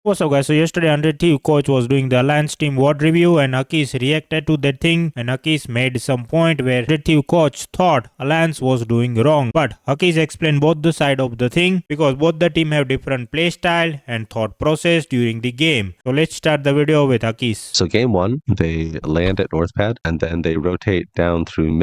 What's up guys, so yesterday Under Thief coach was doing the Alliance team ward review and Hakis reacted to that thing and Hakis made some point where Under Thief coach thought Alliance was doing wrong. But Hakis explained both the side of the thing because both the team have different play style and thought process during the game. So let's start the video with Hakis. So game one, they land at North Pad and then they rotate down through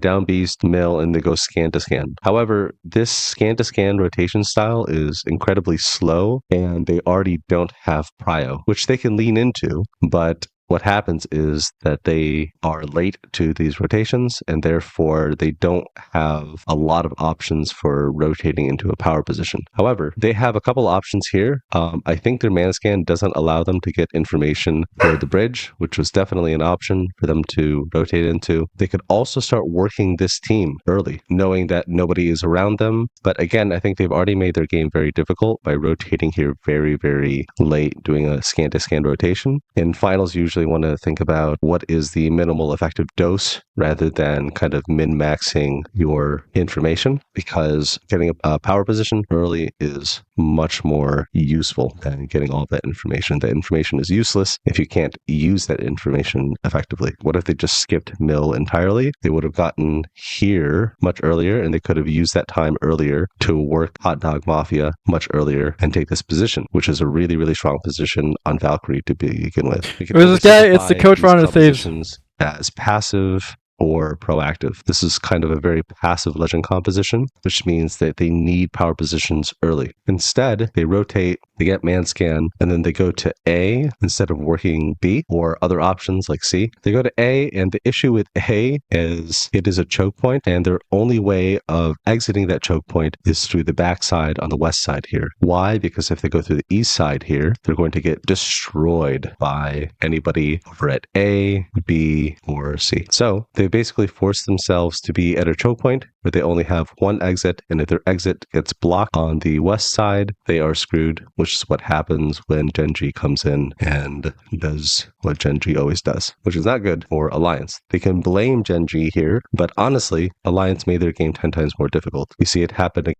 down Beast, Mill, and they go scan to scan. However, this scan to scan rotation style is incredibly slow and they already don't have prio, which they can lean into, but what happens is that they are late to these rotations and therefore they don't have a lot of options for rotating into a power position. However, they have a couple options here. I think their mana scan doesn't allow them to get information for the bridge, which was definitely an option for them to rotate into. They could also start working this team early, knowing that nobody is around them. But again, I think they've already made their game very difficult by rotating here very, very late, doing a scan to scan rotation. In finals, usually want to think about what is the minimal effective dose rather than kind of min-maxing your information, because getting a power position early is much more useful than getting all that information. That information is useless if you can't use that information effectively. What if they just skipped mill entirely? They would have gotten here much earlier and they could have used that time earlier to work Hot Dog Mafia much earlier and take this position, which is a really, really strong position on Valkyrie to begin with. Who's this guy? It's the coach runner thieves. As passive or proactive. This is kind of a very passive legend composition, which means that they need power positions early. Instead, they rotate, they get man scan, and then they go to A instead of working B or other options like C. They go to A, and the issue with A is it is a choke point, and their only way of exiting that choke point is through the backside on the west side here. Why? Because if they go through the east side here, they're going to get destroyed by anybody over at A, B, or C. So they basically force themselves to be at a choke point where they only have one exit, and if their exit gets blocked on the west side, they are screwed, which is what happens when Genji comes in and does what Genji always does, which is not good for Alliance. They can blame Genji here, but honestly, Alliance made their game 10 times more difficult. You see it happen.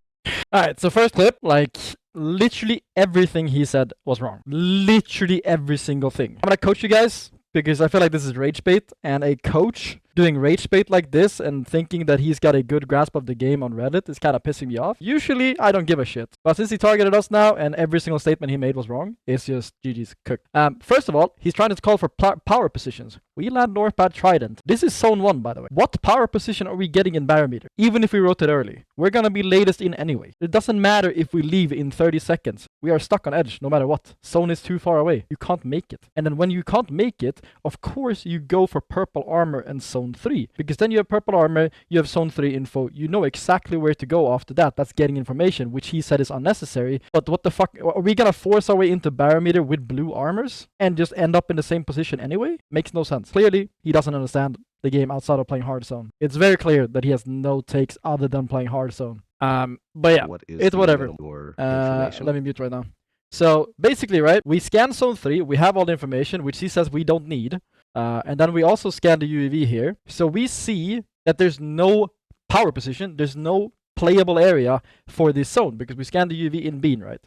Alright, so first clip, like, literally everything he said was wrong. Literally every single thing. I'm gonna coach you guys, because I feel like this is rage bait, and a coach doing rage bait like this and thinking that he's got a good grasp of the game on Reddit is kind of pissing me off. Usually, I don't give a shit. But since he targeted us now and every single statement he made was wrong, it's just GG's cooked. First of all, he's trying to call for power positions. We land Northpad Trident. This is zone 1, by the way. What power position are we getting in Barometer? Even if we rotate early. We're gonna be latest in anyway. It doesn't matter if we leave in 30 seconds. We are stuck on edge no matter what. Zone is too far away. You can't make it. And then when you can't make it, of course you go for purple armor and zone 3, because then you have purple armor, you have zone 3 info, you know exactly where to go after that. That's getting information, which he said is unnecessary. But what the fuck, are we gonna force our way into Barometer with blue armors and just end up in the same position anyway? Makes no sense. Clearly, he doesn't understand the game outside of playing hard zone. It's very clear that he has no takes other than playing hard zone. But yeah, it's whatever. Let me mute right now. So basically, right, we scan zone 3, we have all the information, which he says we don't need. And then we also scan the UAV here. So we see that there's no power position, there's no playable area for this zone, because we scanned the UAV in Bean, right?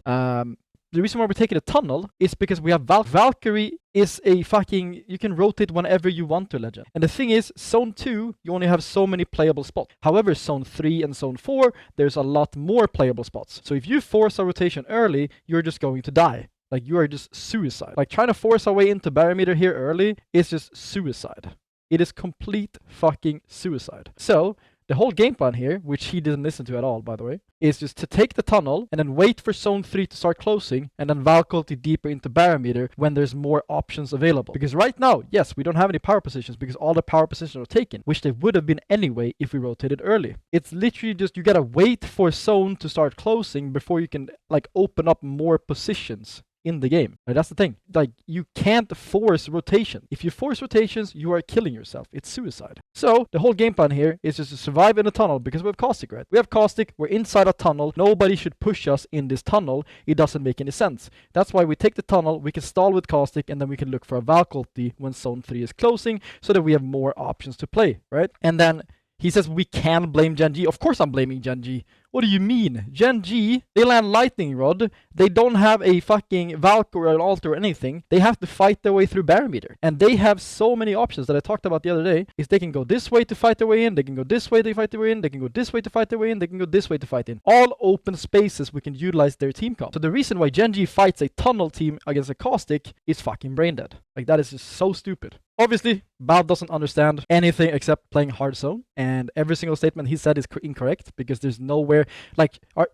The reason why we're taking a tunnel is because we have Valkyrie is a fucking, you can rotate whenever you want to, legend. And the thing is, zone 2, you only have so many playable spots. However, zone 3 and zone 4, there's a lot more playable spots. So if you force a rotation early, you're just going to die. Like, you are just suicide. Like, trying to force our way into Barometer here early is just suicide. It is complete fucking suicide. So the whole game plan here, which he didn't listen to at all, by the way, is just to take the tunnel and then wait for zone 3 to start closing and then Valkyrie deeper into Barometer when there's more options available. Because right now, yes, we don't have any power positions because all the power positions are taken, which they would have been anyway if we rotated early. It's literally just, you gotta wait for zone to start closing before you can, like, open up more positions in the game. Like, that's the thing. Like, you can't force rotation. If you force rotations, you are killing yourself. It's suicide. So the whole game plan here is just to survive in the tunnel, because we have Caustic, right? We have Caustic, we're inside a tunnel. Nobody should push us in this tunnel. It doesn't make any sense. That's why we take the tunnel, we can stall with Caustic, and then we can look for a Valkyrie when zone 3 is closing, so that we have more options to play, right? And then he says we can blame Genji. Of course I'm blaming Genji. What do you mean? Gen G, they land Lightning Rod. They don't have a fucking Valk or an Altar or anything. They have to fight their way through Barometer. And they have so many options that I talked about the other day. Is they can go this way to fight their way in. They can go this way to fight their way in. They can go this way to fight their way in. They can go this way to fight in. All open spaces we can utilize their team comp. So the reason why Gen G fights a tunnel team against a Caustic is fucking brain dead. Like, that is just so stupid. Obviously, Valve doesn't understand anything except playing hard zone, and every single statement he said is incorrect, because there's nowhere,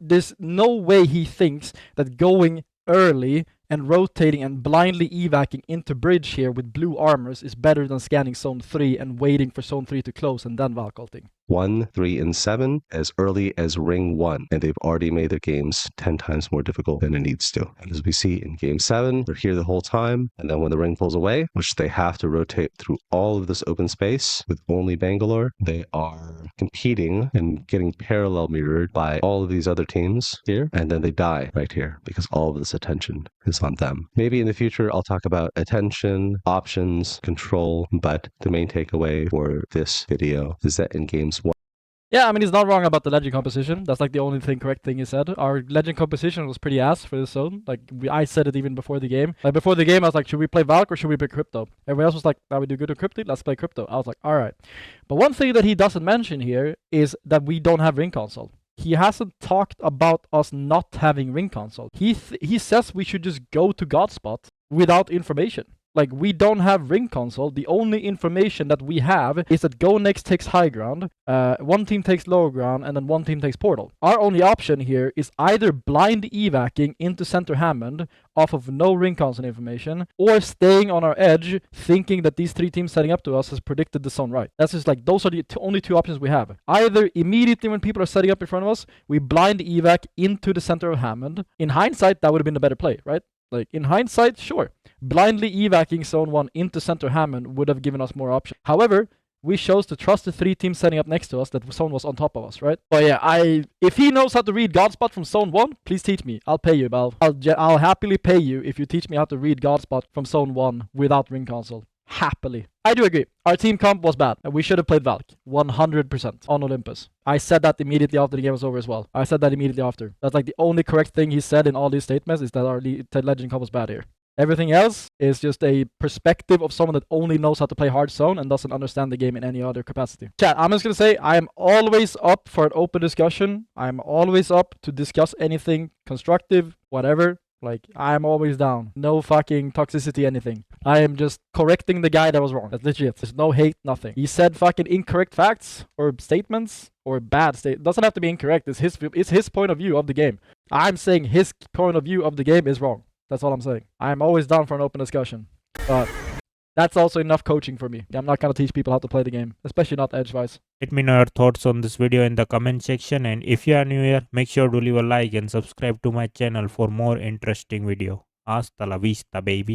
there's no way he thinks that going early and rotating and blindly evacing into bridge here with blue armors is better than scanning zone 3 and waiting for zone 3 to close and then Valk ulting. 1, 3, and 7 as early as ring 1, and they've already made their games 10 times more difficult than it needs to. And as we see in game 7, they're here the whole time, and then when the ring pulls away, which they have to rotate through all of this open space with only Bangalore, they are competing and getting parallel mirrored by all of these other teams here, and then they die right here because all of this attention is on them. Maybe in the future I'll talk about attention, options, control, but the main takeaway for this video is that in games 1, yeah, I mean, he's not wrong about the legend composition. That's like the only correct thing he said. Our legend composition was pretty ass for this zone. Like, I said it even before the game. Like, before the game, I was like, should we play Valk or should we play Crypto? Everyone else was like, we do good on Crypto, let's play Crypto. I was like, alright. But one thing that he doesn't mention here is that we don't have ring console. He hasn't talked about us not having ring console. He says we should just go to Godspot without information. Like, we don't have ring console. The only information that we have is that Go Next takes high ground, one team takes low ground, and then one team takes portal. Our only option here is either blind evacing into center Hammond off of no ring console information, or staying on our edge thinking that these 3 teams setting up to us has predicted the zone right. That's just like, those are the only 2 options we have. Either immediately when people are setting up in front of us, we blind evac into the center of Hammond. In hindsight, that would have been a better play, right? Like, in hindsight, sure. Blindly evacing zone 1 into center Hammond would have given us more options. However, we chose to trust the 3 teams setting up next to us that zone was on top of us, right? But yeah, if he knows how to read Godspot from zone 1, please teach me. I'll pay you, Valve. I'll happily pay you if you teach me how to read Godspot from zone 1 without ring console. Happily. I do agree. Our team comp was bad, and we should have played Valk 100% on Olympus. I said that immediately after the game was over as well. I said that immediately after. That's like the only correct thing he said in all these statements, is that our legend comp was bad here. Everything else is just a perspective of someone that only knows how to play hard zone and doesn't understand the game in any other capacity. Chat, I'm just going to say I am always up for an open discussion. I'm always up to discuss anything constructive, whatever. Like, I'm always down. No fucking toxicity, anything. I am just correcting the guy that was wrong. That's legit. There's no hate, nothing. He said fucking incorrect facts or statements or bad state. Doesn't have to be incorrect. It's his point of view of the game. I'm saying his point of view of the game is wrong. That's all I'm saying. I'm always down for an open discussion. But that's also enough coaching for me. I'm not going to teach people how to play the game, especially not edge-wise. Let me know your thoughts on this video in the comment section, and if you are new here, make sure to leave a like and subscribe to my channel for more interesting video. Hasta la vista, baby.